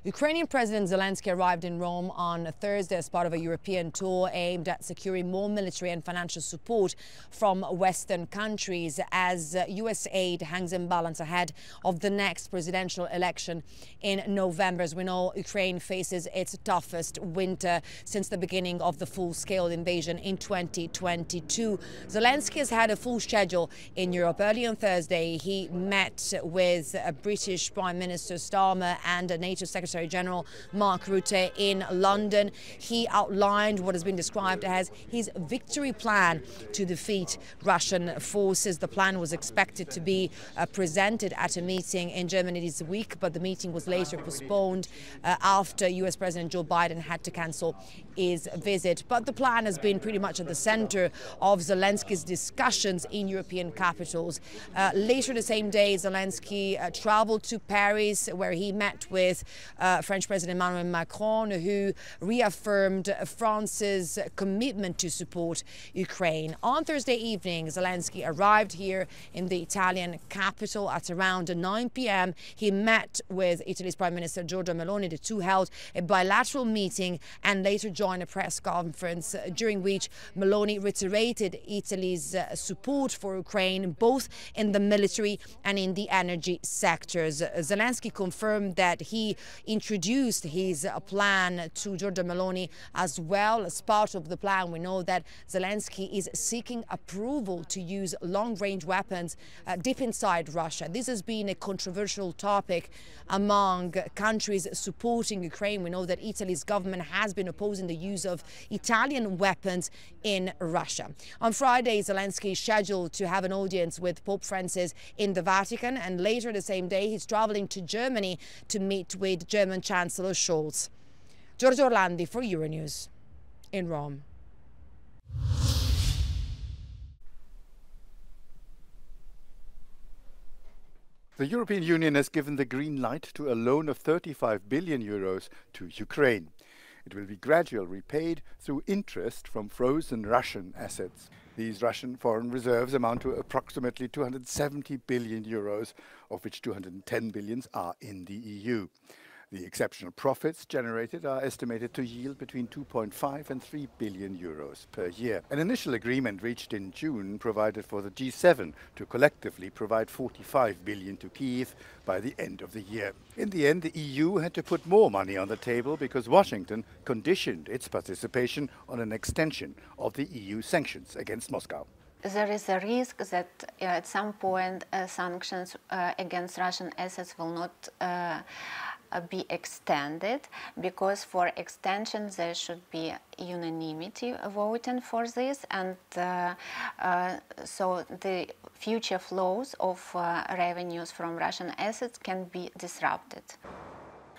Ukrainian President Zelensky arrived in Rome on Thursday as part of a European tour aimed at securing more military and financial support from Western countries as US aid hangs in balance ahead of the next presidential election in November. As we know, Ukraine faces its toughest winter since the beginning of the full-scale invasion in 2022. Zelensky has had a full schedule in Europe. Early on Thursday, he met with British Prime Minister Starmer and NATO Secretary General Mark Rutte in London. He outlined what has been described as his victory plan to defeat Russian forces. The plan was expected to be presented at a meeting in Germany this week, but the meeting was later postponed after US President Joe Biden had to cancel his visit. But the plan has been pretty much at the center of Zelensky's discussions in European capitals. Later the same day, Zelensky traveled to Paris, where he met with French President Emmanuel Macron, who reaffirmed France's commitment to support Ukraine. On Thursday evening, Zelensky arrived here in the Italian capital at around 9 p.m. He met with Italy's Prime Minister Giorgia Meloni. The two held a bilateral meeting and later joined a press conference during which Meloni reiterated Italy's support for Ukraine, both in the military and in the energy sectors. Zelensky confirmed that he introduced his plan to Giorgia Meloni as well. As part of the plan, we know that Zelensky is seeking approval to use long-range weapons deep inside Russia. This has been a controversial topic among countries supporting Ukraine. We know that Italy's government has been opposing the use of Italian weapons in Russia. On Friday, Zelensky is scheduled to have an audience with Pope Francis in the Vatican, and later the same day he's traveling to Germany to meet with German Chancellor Scholz. Giorgio Orlandi for Euronews in Rome. The European Union has given the green light to a loan of 35 billion euros to Ukraine. It will be gradually repaid through interest from frozen Russian assets. These Russian foreign reserves amount to approximately 270 billion euros, of which 210 billion are in the EU. The exceptional profits generated are estimated to yield between 2.5 and 3 billion euros per year. An initial agreement reached in June provided for the G7 to collectively provide 45 billion to Kyiv by the end of the year. In the end, the EU had to put more money on the table because Washington conditioned its participation on an extension of the EU sanctions against Moscow. There is a risk that at some point sanctions against Russian assets will not be extended, because for extension there should be unanimity voting for this, and so the future flows of revenues from Russian assets can be disrupted.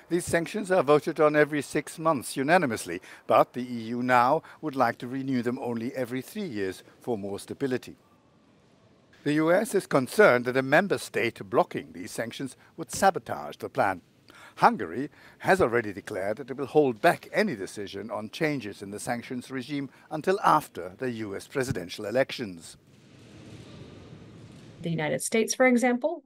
These sanctions are voted on every 6 months unanimously, but the EU now would like to renew them only every 3 years for more stability. The US is concerned that a member state blocking these sanctions would sabotage the plan. Hungary has already declared that it will hold back any decision on changes in the sanctions regime until after the US presidential elections. The United States, for example,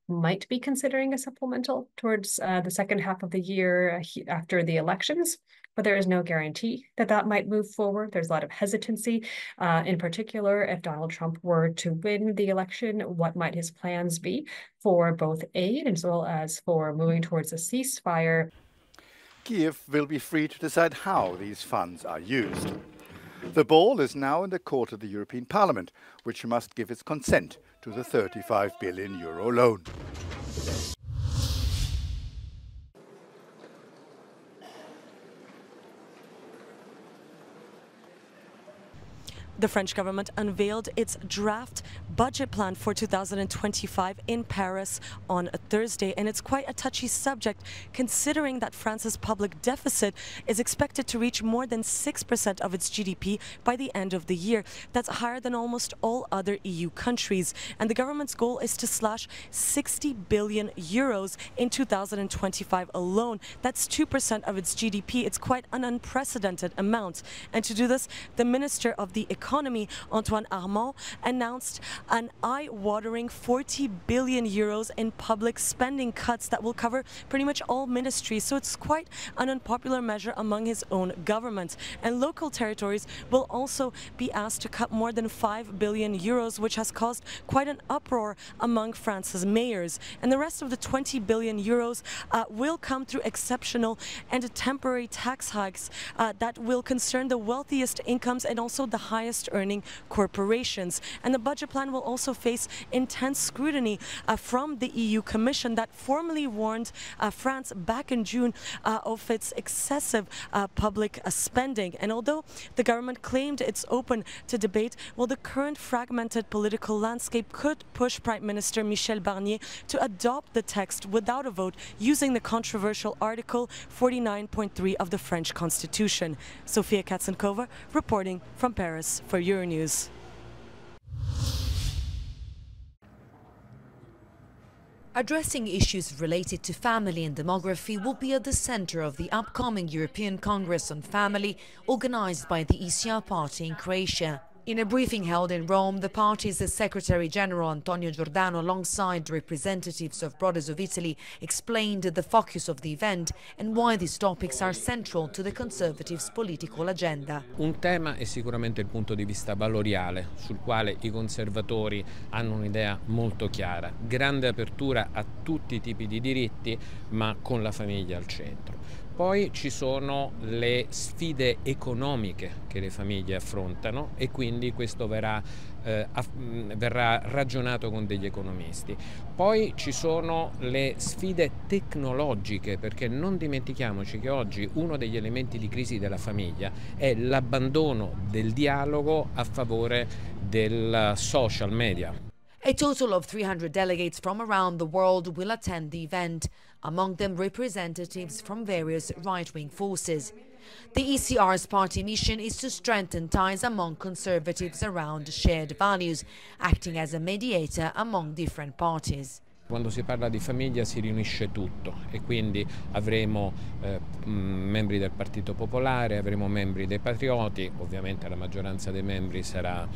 might be considering a supplemental towards the second half of the year after the elections, but there is no guarantee that that might move forward. There's a lot of hesitancy. In particular, if Donald Trump were to win the election, what might his plans be for both aid as well as for moving towards a ceasefire? Kyiv will be free to decide how these funds are used. The ball is now in the court of the European Parliament, which must give its consent to the 35 billion euro loan. The French government unveiled its draft budget plan for 2025 in Paris on Thursday, and it's quite a touchy subject considering that France's public deficit is expected to reach more than 6% of its GDP by the end of the year. That's higher than almost all other EU countries, and the government's goal is to slash 60 billion euros in 2025 alone. That's 2% of its GDP. It's quite an unprecedented amount, and to do this, the Minister of the Economy, Antoine Armand, announced an eye-watering 40 billion euros in public spending cuts that will cover pretty much all ministries. So it's quite an unpopular measure among his own government. And local territories will also be asked to cut more than 5 billion euros, which has caused quite an uproar among France's mayors. And the rest of the 20 billion euros will come through exceptional and temporary tax hikes that will concern the wealthiest incomes and also the highest earning corporations. And the budget plan will also face intense scrutiny from the EU Commission that formally warned France back in June of its excessive public spending. And although the government claimed it's open to debate, well, the current fragmented political landscape could push Prime Minister Michel Barnier to adopt the text without a vote using the controversial Article 49.3 of the French Constitution. Sofia Katzenkova reporting from Paris for Euronews. Addressing issues related to family and demography will be at the center of the upcoming European Congress on Family, organized by the ECR party in Croatia. In a briefing held in Rome, the party's Secretary General Antonio Giordano, alongside representatives of Brothers of Italy, explained the focus of the event and why these topics are central to the Conservatives' political agenda. Un tema è sicuramente il punto di vista valoriale, sul quale i conservatori hanno un'idea molto chiara. Grande apertura a tutti i tipi di diritti, ma con la famiglia al centro. Poi ci sono le sfide economiche che le famiglie affrontano e quindi questo verrà ragionato con degli economisti. Poi ci sono le sfide tecnologiche, perché non dimentichiamoci che oggi uno degli elementi di crisi della famiglia è l'abbandono del dialogo a favore del social media. A total of 300 delegates from around the world will attend the event, among them representatives from various right-wing forces. The ECR's party mission is to strengthen ties among conservatives around shared values, acting as a mediator among different parties. Quando si parla di famiglia si riunisce tutto e quindi avremo membri del Partito Popolare, avremo membri dei Patrioti, ovviamente la maggioranza dei membri sarà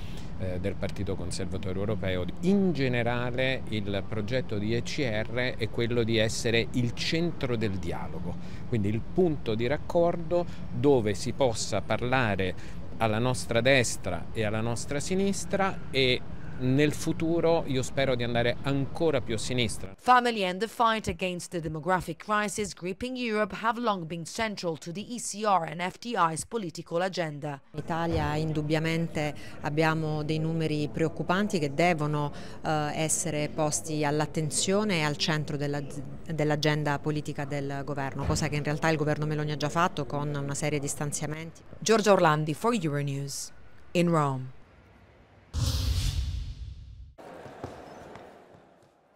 del Partito Conservatore Europeo. In generale il progetto di ECR è quello di essere il centro del dialogo, quindi il punto di raccordo dove si possa parlare alla nostra destra e alla nostra sinistra e nel futuro io spero di andare ancora più a sinistra. Family and the fight against the demographic crisis gripping Europe have long been central to the ECR and FDI's political agenda. In Italia indubbiamente abbiamo dei numeri preoccupanti che devono essere posti all'attenzione e al centro dell'agenda politica del governo, cosa che in realtà il governo Meloni ha già fatto con una serie di stanziamenti. Giorgia Orlandi for Euronews in Rome.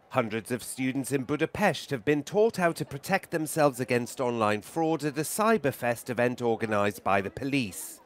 Hundreds of students in Budapest have been taught how to protect themselves against online fraud at a Cyberfest event organised by the police.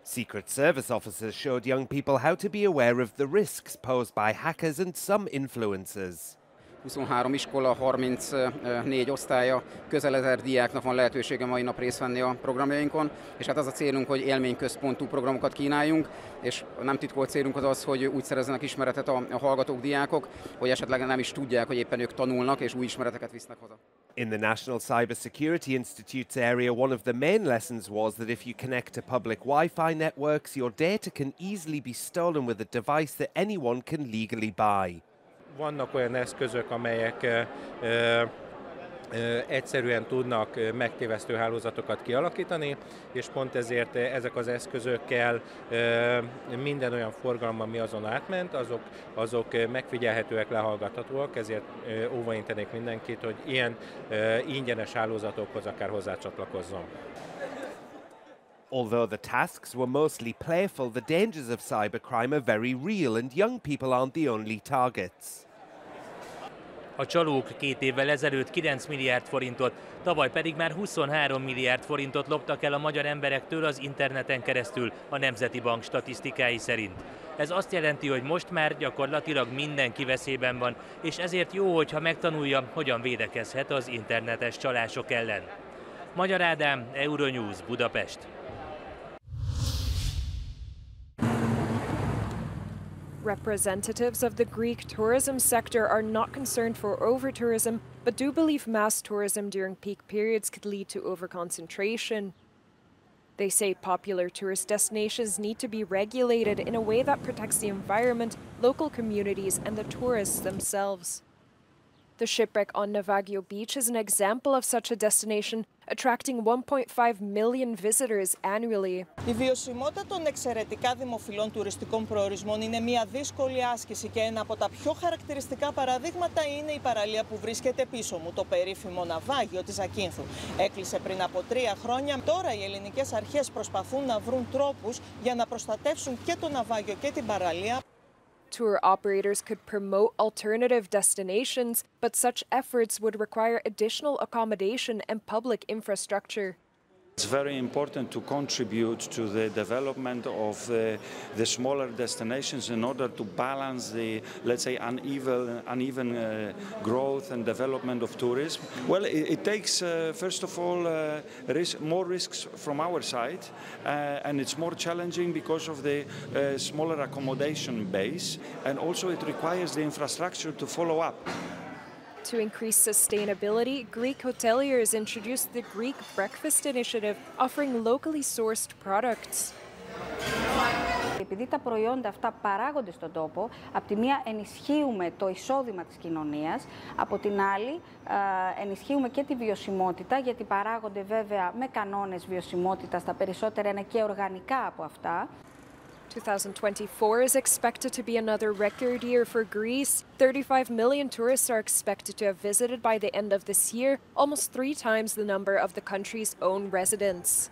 Secret Service officers showed young people how to be aware of the risks posed by hackers and some influencers. 23 iskola, 34 osztálya, közel 1000 diáknak van lehetősége mai nap részt venni a programjainkon, és hát az a célunk, hogy élményközpontú programokat kínáljunk, és nem titkolt célunk az az, hogy úgy szerezzenek ismeretet a hallgatók, diákok, hogy esetleg nem is tudják, hogy éppen ők tanulnak, és új ismereteket visznek haza. In the National Cybersecurity Institute's area, one of the main lessons was that if you connect to public Wi-Fi networks, your data can easily be stolen with a device that anyone can legally buy. Vannak olyan eszközök, amelyek egyszerűen tudnak megtévesztő hálózatokat kialakítani, és pont ezért ezek az eszközökkel minden olyan forgalom, ami azon átment, azok megfigyelhetőek, lehallgathatóak, ezért óvaintenék mindenkit, hogy ilyen ingyenes hálózatokhoz akár hozzácsatlakozzon. Although the tasks were mostly playful, the dangers of cybercrime are very real and young people aren't the only targets. A csalók 2 évvel ezelőtt 9 milliárd forintot, tavaly pedig már 23 milliárd forintot loptak el a magyar emberektől az interneten keresztül a Nemzeti Bank statisztikái szerint. Ez azt jelenti, hogy most már gyakorlatilag mindenki veszélyben van, és ezért jó, hogyha megtanulja, hogyan védekezhet az internetes csalások ellen. Magyar Ádám, Euronews, Budapest. Representatives of the Greek tourism sector are not concerned for over-tourism, but do believe mass tourism during peak periods could lead to over-concentration. They say popular tourist destinations need to be regulated in a way that protects the environment, local communities, and the tourists themselves. The shipwreck on Navaggio Beach is an example of such a destination, attracting 1.5 million visitors annually. Η βιωσιμότητα των εξαιρετικά δημοφιλών τουριστικών προορισμών είναι μια δύσκολη άσκηση και ένα από τα πιο χαρακτηριστικά παραδείγματα είναι η παραλία που βρίσκεται πίσω μου, το περίφημο ναυάγιο της Ζακίνθου. Έκλεισε πριν από 3 χρόνια. Τώρα οι ελληνικές αρχές προσπαθούν να βρουν τρόπους για να προστατεύσουν και το ναυάγιο και την παραλία. Tour operators could promote alternative destinations, but such efforts would require additional accommodation and public infrastructure. It's very important to contribute to the development of the smaller destinations in order to balance the, let's say, uneven growth and development of tourism. Well, it takes, first of all, more risks from our side, and it's more challenging because of the smaller accommodation base, and also it requires the infrastructure to follow up. To increase sustainability, Greek hoteliers introduced the Greek Breakfast Initiative, offering locally sourced products. Επειδή τα προϊόντα αυτά παράγονται στον τόπο, από τη μία ενισχύουμε το εισόδημα της κοινωνίας, από την άλλη ενισχύουμε και τη βιωσιμότητα, γιατί παράγονται βέβαια με κανόνες βιωσιμότητας, τα περισσότερα είναι και οργανικά από αυτά. 2024 is expected to be another record year for Greece. 35 million tourists are expected to have visited by the end of this year, almost 3 times the number of the country's own residents.